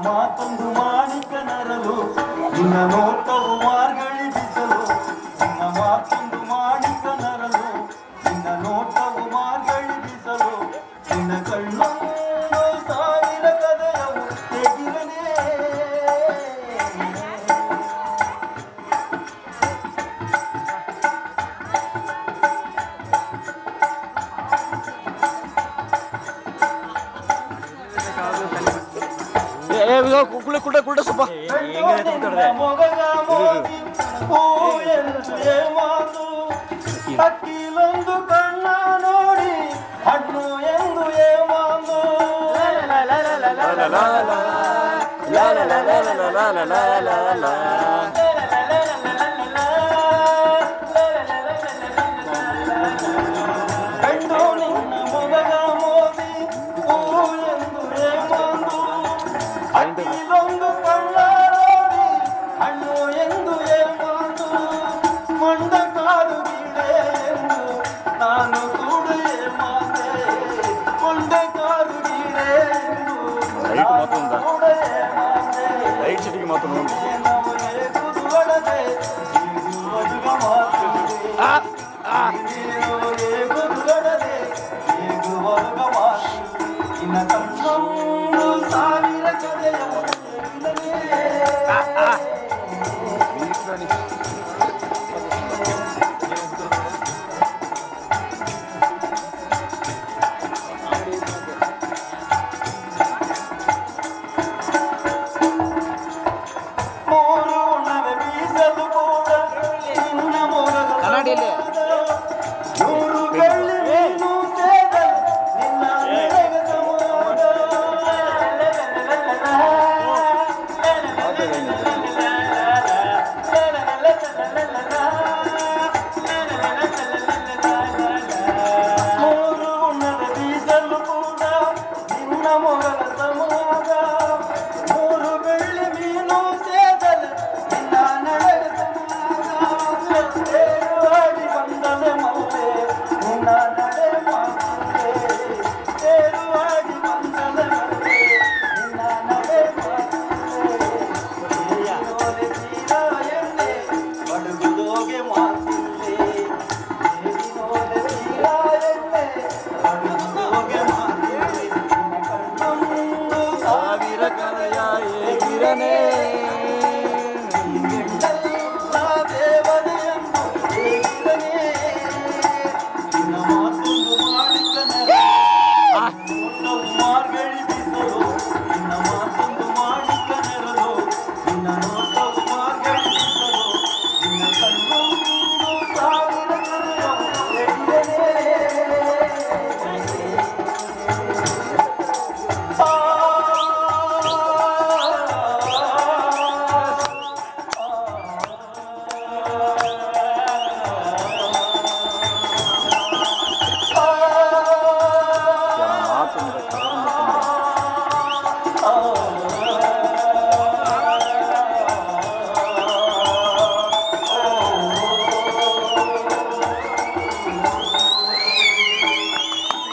ಮಾತೊಂದು ಮಾಣಿಕ ನರಲು ನಿನ್ನ ನೋಟವು ಮಾರ್ಗಳಿ ಬಿಸಲು ನಿನ್ನ ಮಾತೊಂದು ಮಾಣಿಕ ನರಲು ನಿನ್ನ ನೋಟವು ಮಾರ್ಗಳಿ ಬಿಸಲು ನಿನ್ನ ಕಣ್ಣು ಸಾವಿರ ಕದಯವು ಹೇಗಿರಲೇ ಕುಳ್ಳ ಸ್ವಲ್ಪ ಅಕ್ಕಿಲೊಂದು ಕಣ್ಣ ನೋಡಿ ಹಣ್ಣು ಎಂದು ಏಮಾಂದು ಕಣ್ಣು ನಿನ್ನ ಮೊಗಗ ಮೋದಿ ಹೂ ಎಂದು ಏಮಾಂದು ಅಕ್ಕಿಲೊಂದು ಕಣ್ಣ ನೋಡಿ ಹಣ್ಣು ಎಂದು ಏಮಾಂದು ಮಂಡ ಕಾಡು ಗಿಡೆ ಎಂದು ನಾನು ಕೂಡ ಏಮಾಂದೆ ಕೊಂಡ ಕಾಡು ಗಿಡೆ ಎಂದು ಕೂಡ ಏಮಾಂದೆ ನಮಗೆ ಕುದುವಡದೆ ಮಾತು